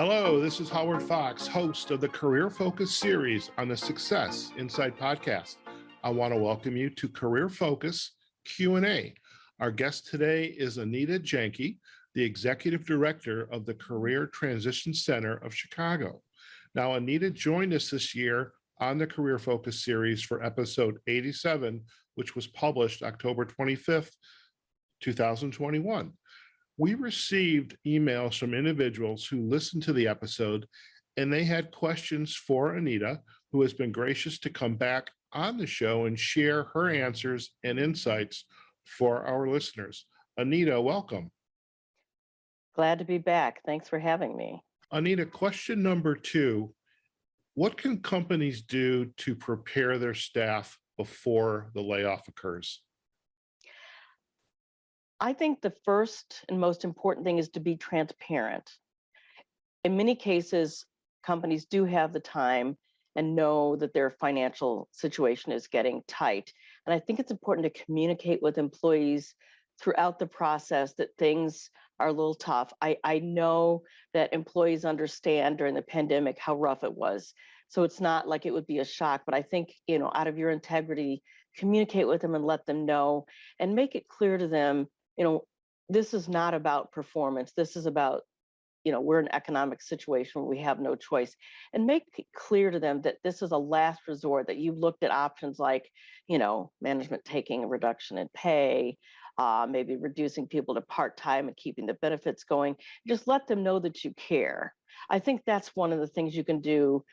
Hello, this is Howard Fox, host of the Career Focus series on the Success InSight podcast. I want to welcome you to Career Focus Q&A. Our guest today is Anita Jenke, the Executive Director of the Career Transition Center of Chicago. Now, Anita joined us this year on the Career Focus series for episode 87, which was published October 25th, 2021. We received emails from individuals who listened to the episode, and they had questions for Anita, who has been gracious to come back on the show and share her answers and insights for our listeners. Anita, welcome. Glad to be back. Thanks for having me. Anita, question number 2, what can companies do to prepare their staff before the layoff occurs? I think the first and most important thing is to be transparent. In many cases, companies do have the time and know that their financial situation is getting tight. And I think it's important to communicate with employees throughout the process that things are a little tough. I know that employees understand during the pandemic how rough it was. So it's not like it would be a shock, but I think, out of your integrity, communicate with them and let them know and make it clear to them, this is not about performance. This is about, we're in an economic situation where we have no choice, and make it clear to them that this is a last resort, that you've looked at options like, management taking a reduction in pay, maybe reducing people to part-time and keeping the benefits going. Just let them know that you care. I think that's one of the things you can do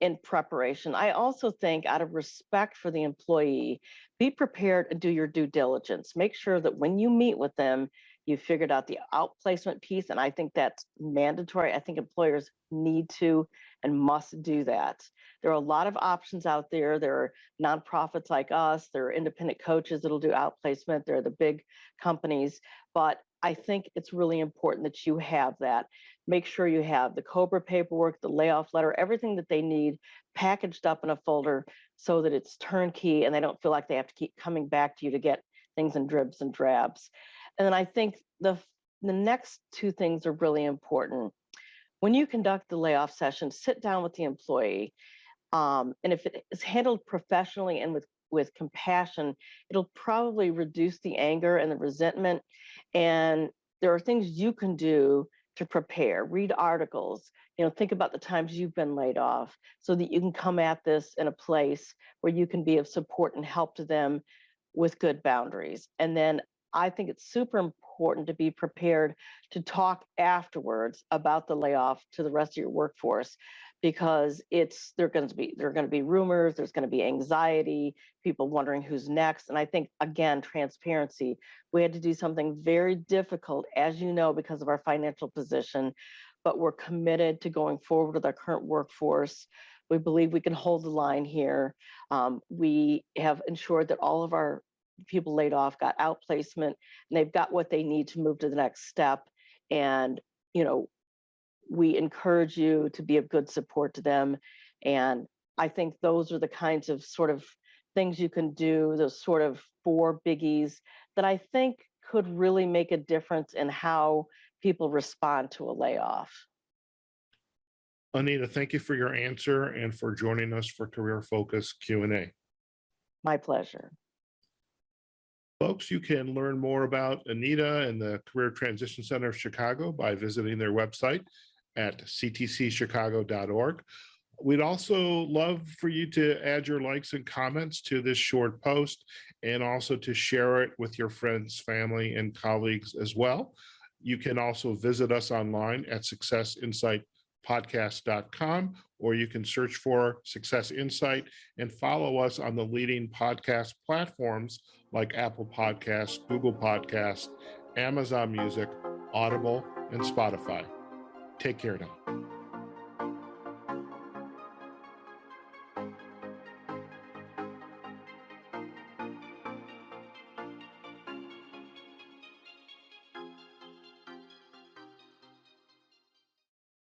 in preparation. I also think, out of respect for the employee, be prepared and do your due diligence. Make sure that when you meet with them, you figured out the outplacement piece, and I think that's mandatory. I think employers need to and must do that. There are a lot of options out there. There are nonprofits like us. There are independent coaches that'll do outplacement. There are the big companies. But I think it's really important that you have that. Make sure you have the COBRA paperwork, the layoff letter, everything that they need packaged up in a folder so that it's turnkey and they don't feel like they have to keep coming back to you to get things in dribs and drabs. And then I think the next 2 things are really important. When you conduct the layoff session, sit down with the employee. And if it is handled professionally and with compassion, it'll probably reduce the anger and the resentment. And there are things you can do to prepare. Read articles, think about the times you've been laid off so that you can come at this in a place where you can be of support and help to them with good boundaries. And then I think it's super important to be prepared to talk afterwards about the layoff to the rest of your workforce, because there are going to be rumors, there's going to be anxiety, people wondering who's next. And I think, again, transparency. We had to do something very difficult, as you know, because of our financial position, but we're committed to going forward with our current workforce. We believe we can hold the line here. We have ensured that all of our people laid off got outplacement, and they've got what they need to move to the next step. And, we encourage you to be of good support to them. And I think those are the kinds of sort of things you can do, those sort of 4 biggies that I think could really make a difference in how people respond to a layoff. Anita, thank you for your answer and for joining us for Career Focus Q&A. My pleasure. Folks, you can learn more about Anita and the Career Transition Center of Chicago by visiting their website at ctcchicago.org. We'd also love for you to add your likes and comments to this short post, and also to share it with your friends, family, and colleagues as well. You can also visit us online at successinsightpodcast.com, or you can search for Success Insight and follow us on the leading podcast platforms like Apple Podcasts, Google Podcasts, Amazon Music, Audible, and Spotify. Take care now.